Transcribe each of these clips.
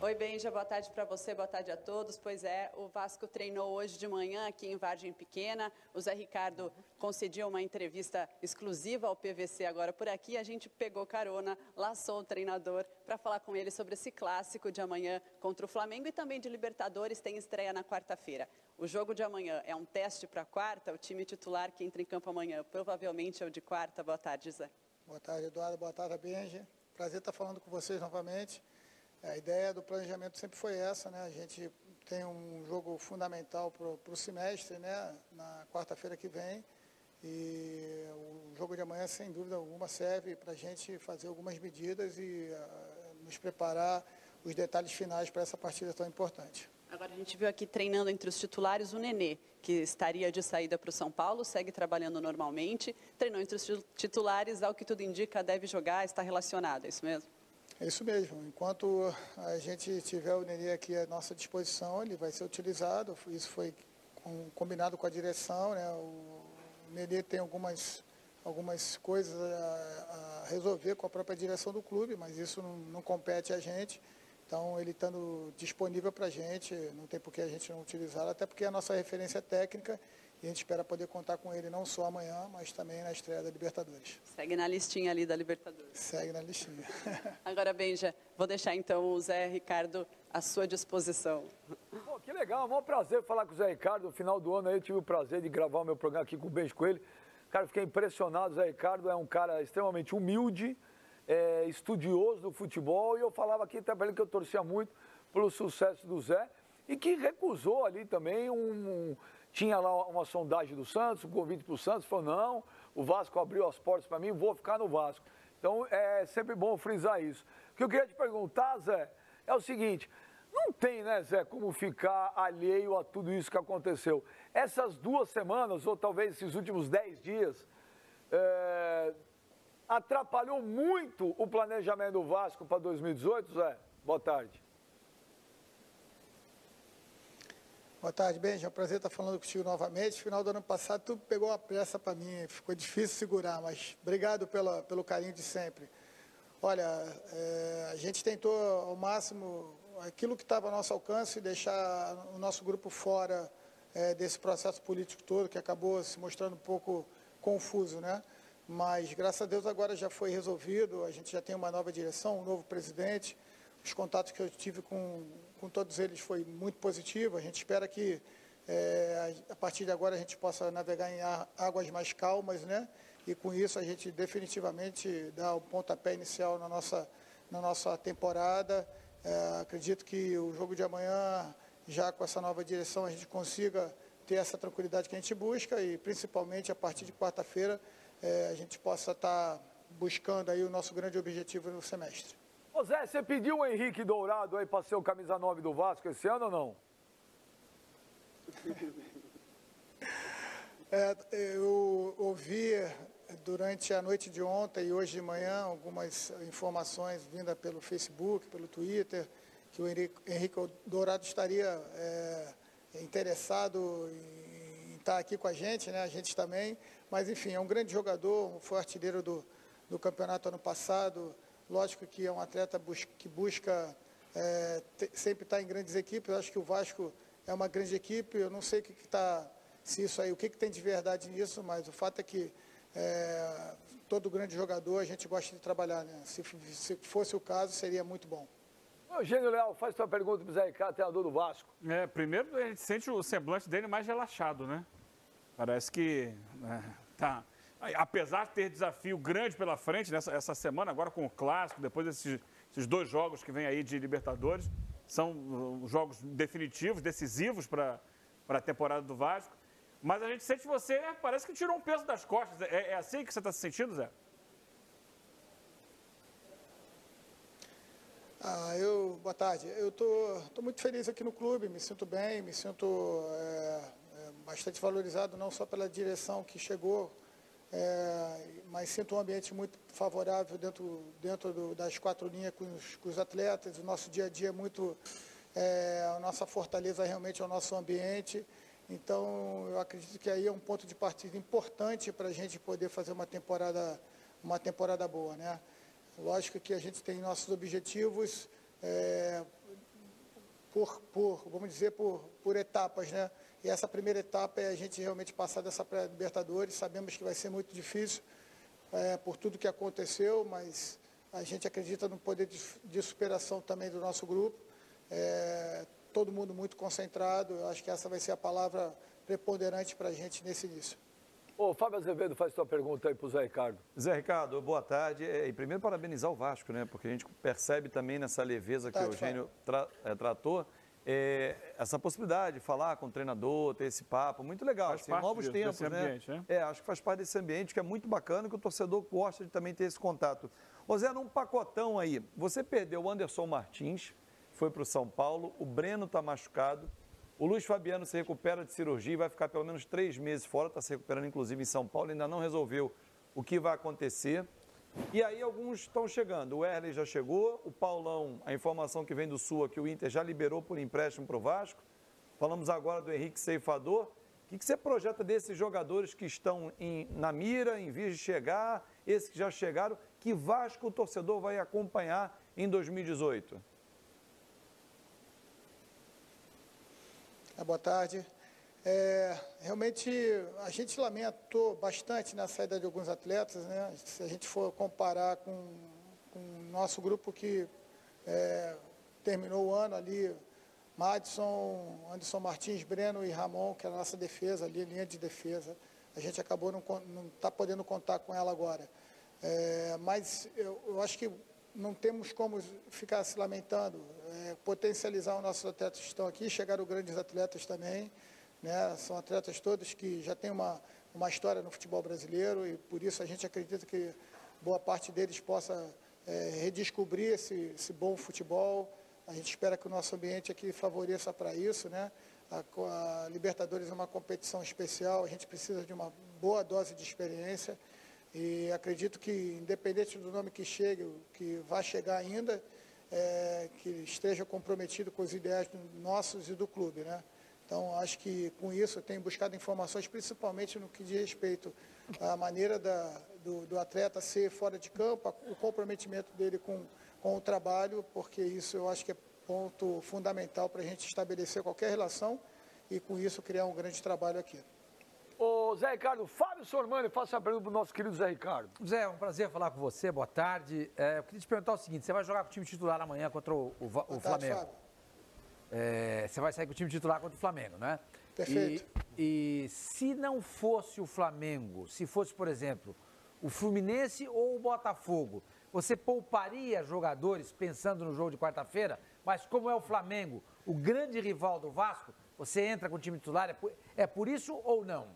Oi, Benja, boa tarde para você, boa tarde a todos. Pois é, o Vasco treinou hoje de manhã aqui em Vargem Pequena. O Zé Ricardo concedeu uma entrevista exclusiva ao PVC agora por aqui. A gente pegou carona, laçou o treinador para falar com ele sobre esse clássico de amanhã contra o Flamengo e também de Libertadores, tem estreia na quarta-feira. O jogo de amanhã é um teste para quarta, o time titular que entra em campo amanhã provavelmente é o de quarta. Boa tarde, Zé. Boa tarde, Eduardo. Boa tarde, Benja. Prazer estar falando com vocês novamente. A ideia do planejamento sempre foi essa, né? A gente tem um jogo fundamental para o semestre, né? Na quarta-feira que vem. E o jogo de amanhã, sem dúvida alguma, serve para a gente fazer algumas medidas e nos preparar os detalhes finais para essa partida tão importante. Agora a gente viu aqui treinando entre os titulares o Nenê, que estaria de saída para o São Paulo, segue trabalhando normalmente. Treinou entre os titulares, ao que tudo indica, deve jogar, está relacionado, é isso mesmo? É isso mesmo. Enquanto a gente tiver o Nenê aqui à nossa disposição, ele vai ser utilizado. Isso foi combinado com a direção, né? O Nenê tem algumas coisas a resolver com a própria direção do clube, mas isso não compete a gente. Então, ele estando disponível para a gente, não tem por que a gente não utilizá-lo, até porque é a nossa referência técnica e a gente espera poder contar com ele não só amanhã, mas também na estreia da Libertadores. Segue na listinha ali da Libertadores. Segue na listinha. Agora, Benja, vou deixar então o Zé Ricardo à sua disposição. Pô, que legal, é um maior prazer falar com o Zé Ricardo. No final do ano aí eu tive o prazer de gravar o meu programa aqui com o Benja Coelho. Cara, fiquei impressionado. O Zé Ricardo é um cara extremamente humilde, estudioso do futebol, e eu falava aqui até para ele que eu torcia muito pelo sucesso do Zé e que recusou ali também tinha lá uma sondagem do Santos, um convite para o Santos, falou não, o Vasco abriu as portas para mim, vou ficar no Vasco. Então é sempre bom frisar isso. O que eu queria te perguntar, Zé, é o seguinte, não tem, né, Zé, como ficar alheio a tudo isso que aconteceu. Essas 2 semanas, ou talvez esses últimos 10 dias, atrapalhou muito o planejamento do Vasco para 2018, Zé? Boa tarde. Boa tarde, Benja. É um prazer estar falando contigo novamente. No final do ano passado, tu pegou uma pressa para mim, ficou difícil segurar, mas obrigado pelo carinho de sempre. Olha, a gente tentou ao máximo aquilo que estava ao nosso alcance, deixar o nosso grupo fora desse processo político todo, que acabou se mostrando um pouco confuso, né? Mas, graças a Deus, agora já foi resolvido, a gente já tem uma nova direção, um novo presidente. Os contatos que eu tive com todos eles foi muito positivo. A gente espera que, a partir de agora, a gente possa navegar em águas mais calmas, né? E, com isso, a gente definitivamente dá o pontapé inicial na nossa temporada. Acredito que o jogo de amanhã, já com essa nova direção, a gente consiga ter essa tranquilidade que a gente busca e, principalmente, a partir de quarta-feira, a gente possa estar buscando aí o nosso grande objetivo no semestre. Ô Zé, você pediu o Henrique Dourado aí para ser o camisa 9 do Vasco esse ano ou não? Eu ouvi durante a noite de ontem e hoje de manhã algumas informações vindas pelo Facebook, pelo Twitter, que o Henrique Dourado estaria interessado em estar aqui com a gente, né? A gente também. Mas, enfim, é um grande jogador, foi artilheiro do campeonato ano passado. Lógico que é um atleta que busca sempre estar em grandes equipes. Eu acho que o Vasco é uma grande equipe. Eu não sei o que tem de verdade nisso, mas o fato é que todo grande jogador a gente gosta de trabalhar, né? Se fosse o caso, seria muito bom. Eugênio Leal, faz sua pergunta para o Zé Ricardo, treinador do Vasco. Primeiro, a gente sente o semblante dele mais relaxado, né? Parece que tá. Apesar de ter desafio grande pela frente essa semana, agora com o Clássico, depois desses 2 jogos que vem aí de Libertadores, são jogos definitivos, decisivos para a temporada do Vasco. Mas a gente sente que você parece que tirou um peso das costas. É assim que você está se sentindo, Zé? Boa tarde. Eu tô muito feliz aqui no clube, me sinto bem, me sinto bastante valorizado, não só pela direção que chegou, mas sinto um ambiente muito favorável dentro das 4 linhas com os atletas. O nosso dia a dia é muito, a nossa fortaleza realmente é o nosso ambiente. Então, eu acredito que aí é um ponto de partida importante para a gente poder fazer uma temporada boa, né? Lógico que a gente tem nossos objetivos, vamos dizer, por etapas, né? E essa primeira etapa é a gente realmente passar dessa pré-Libertadores. Sabemos que vai ser muito difícil por tudo que aconteceu, mas a gente acredita no poder de superação também do nosso grupo. Todo mundo muito concentrado. Eu acho que essa vai ser a palavra preponderante para a gente nesse início. Ô, Fábio Azevedo, faz sua pergunta aí para o Zé Ricardo. Zé Ricardo, boa tarde. E primeiro parabenizar o Vasco, né? Porque a gente percebe também nessa leveza que o Eugênio tratou, essa possibilidade de falar com o treinador, ter esse papo, muito legal. Assim, novos tempos, desse né? ambiente, né? Acho que faz parte desse ambiente que é muito bacana, que o torcedor gosta de também ter esse contato. Ô Zé, num pacotão aí, você perdeu o Anderson Martins, foi para o São Paulo, o Breno está machucado, o Luiz Fabiano se recupera de cirurgia e vai ficar pelo menos 3 meses fora, está se recuperando inclusive em São Paulo, ainda não resolveu o que vai acontecer. E aí alguns estão chegando, o Erley já chegou, o Paulão, a informação que vem do Sul aqui, o Inter já liberou por empréstimo para o Vasco. Falamos agora do Henrique Ceifador. O que você projeta desses jogadores que estão na mira, em vias de chegar, esses que já chegaram, que Vasco o torcedor vai acompanhar em 2018? Boa tarde. Realmente, a gente lamentou bastante na saída de alguns atletas, né? Se a gente for comparar com o nosso grupo que terminou o ano ali, Madison, Anderson Martins, Breno e Ramon, que é a nossa defesa ali, linha de defesa. A gente acabou não está podendo contar com ela agora. Mas eu acho que não temos como ficar se lamentando, potencializar os nossos atletas que estão aqui, chegaram grandes atletas também, né? São atletas todos que já têm uma história no futebol brasileiro e por isso a gente acredita que boa parte deles possa redescobrir esse bom futebol. A gente espera que o nosso ambiente aqui favoreça para isso, né? A Libertadores é uma competição especial, a gente precisa de uma boa dose de experiência. E acredito que, independente do nome que chegue, que vai chegar ainda, que esteja comprometido com os ideais nossos e do clube, né? Então, acho que com isso eu tenho buscado informações, principalmente no que diz respeito à maneira do atleta ser fora de campo, o comprometimento dele com o trabalho, porque isso eu acho que é ponto fundamental para a gente estabelecer qualquer relação e, com isso, criar um grande trabalho aqui. Ô, Zé Ricardo, Fábio Sormani, faça a pergunta para o nosso querido Zé Ricardo. Zé, é um prazer falar com você, boa tarde. Eu queria te perguntar o seguinte, você vai jogar com o time titular amanhã contra o Flamengo. Fábio. Você vai sair com o time titular contra o Flamengo, né? Perfeito. E se não fosse o Flamengo, se fosse, por exemplo, o Fluminense ou o Botafogo, você pouparia jogadores pensando no jogo de quarta-feira? Mas como é o Flamengo, o grande rival do Vasco, você entra com o time titular, é por isso ou não?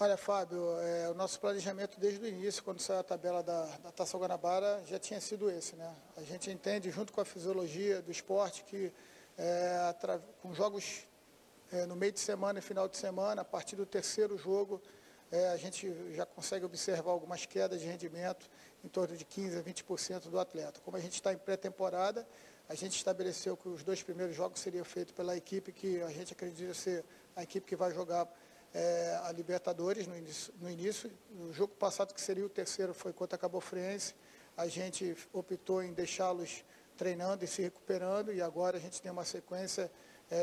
Olha, Fábio, o nosso planejamento desde o início, quando saiu a tabela da Taça Guanabara, já tinha sido esse, né? A gente entende, junto com a fisiologia do esporte, que com jogos no meio de semana e final de semana, a partir do terceiro jogo, a gente já consegue observar algumas quedas de rendimento em torno de 15% a 20% do atleta. Como a gente está em pré-temporada, a gente estabeleceu que os 2 primeiros jogos seriam feitos pela equipe que a gente acredita ser a equipe que vai jogar a Libertadores no início. O jogo passado, que seria o terceiro, foi contra a Cabo Friense. A gente optou em deixá-los treinando e se recuperando, e agora a gente tem uma sequência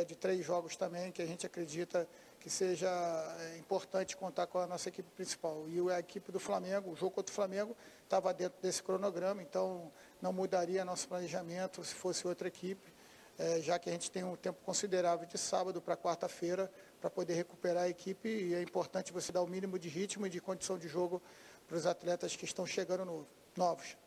de 3 jogos também, que a gente acredita que seja importante contar com a nossa equipe principal. E a equipe do Flamengo, o jogo contra o Flamengo, estava dentro desse cronograma, então não mudaria nosso planejamento se fosse outra equipe, já que a gente tem um tempo considerável de sábado para quarta-feira para poder recuperar a equipe, e é importante você dar o mínimo de ritmo e de condição de jogo para os atletas que estão chegando novos.